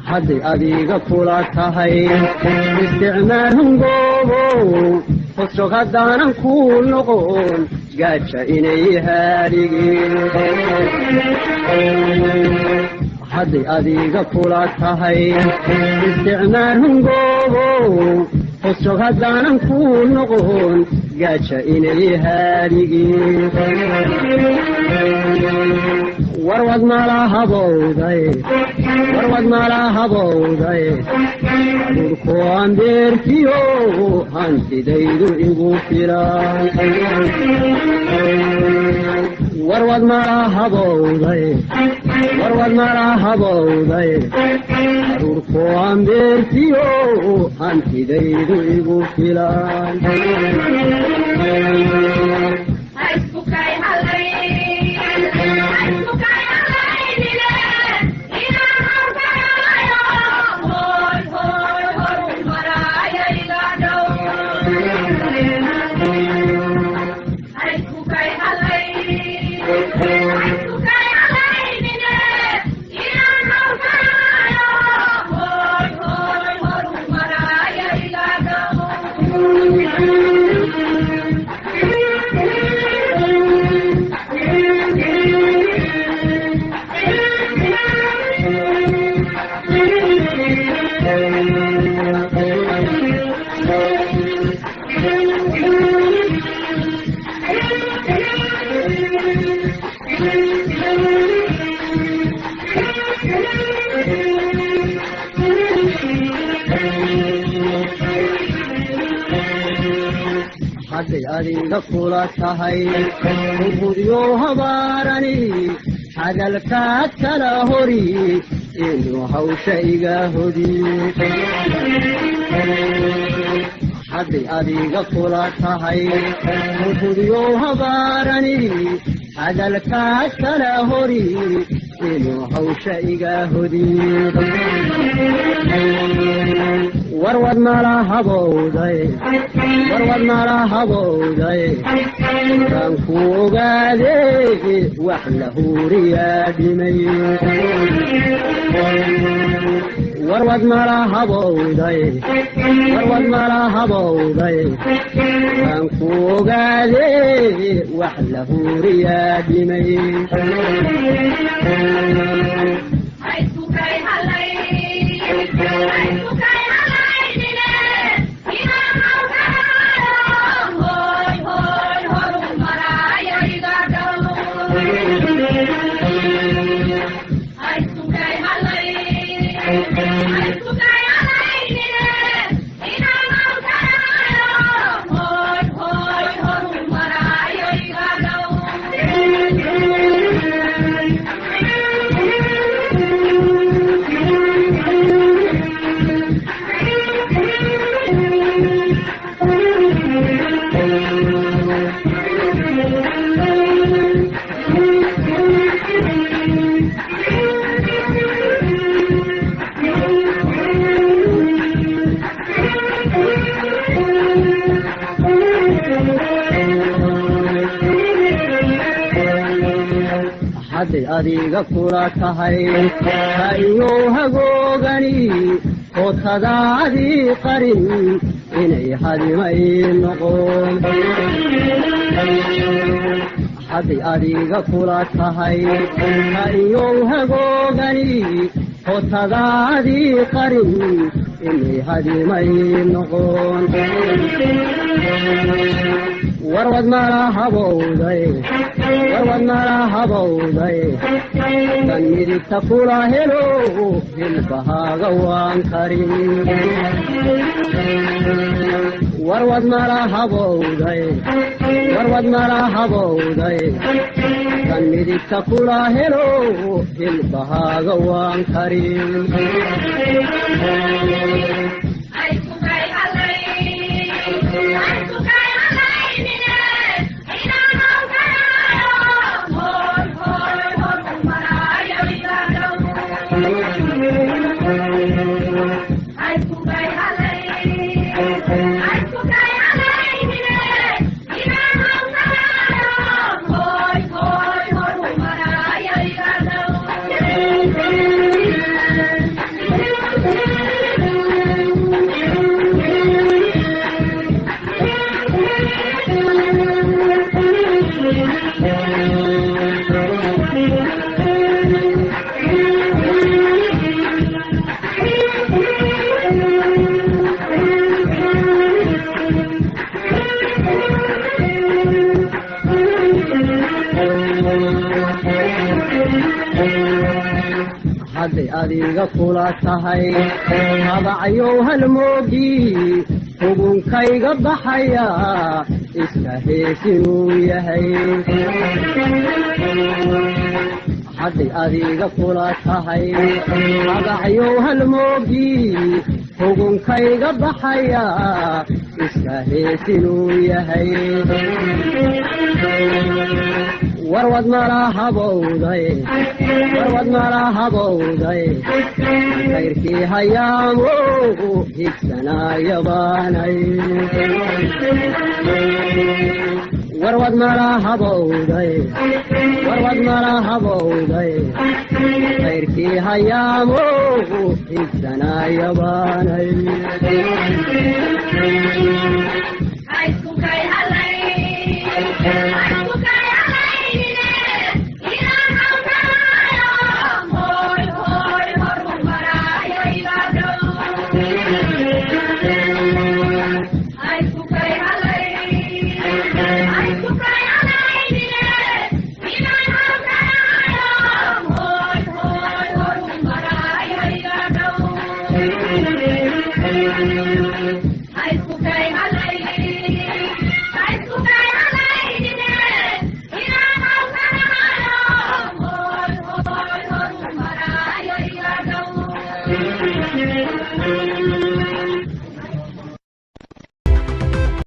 hadday adiga kula tahay isticmaalhun goobo hosjog haddaanan ku noqon gaaja inay haadhigin hadday adiga kula tahay isticmaalhun goobo hosjog haddaanan ku noqon gaaja inay haadhigin warwad malahabowday dhulku aan beertiyo hantidaydu igu filan warwad malahabowday dhulku aan beertiyo hantidaydu igu filan hadday adiga kula tahay ubudyo habaarani hadalkaad kala hori inuu hawsha iga hodiyo hadday adiga kula tahay ubudyo habaarani hadalkaad kala hori inuu hawsha iga hodiyo warwad malahabowday kan ku ogaade wax la huuriyaa dhimay warwad malahabowday kan ku ogaade wax la huuriyaa dhimay hadday adiga kula tahay ha iyo hagoogani kootadaadii qarin inay hadimay noqon hadday adiga kula tahay ha iyo hagoogani kootadaadii qarin inay hadimay noqon warwad malahabowday kan midigta kula helo hilbahaaga waan karin warwad malahabowday kan midigta kula helo hilbahaaga waan karin hadday adiga kula tahay habacyow halmoogii hugunkayga baxaya iska heesinuu yahay hadday adiga kula tahay habacyow halmoogii hugunkayga baxaya iska heesinuu yahay warwad mala habowday kayrkii hayaamu higsanaayabaanay warwad mala habowday kayrkii hayaamu higsanaayabaanay I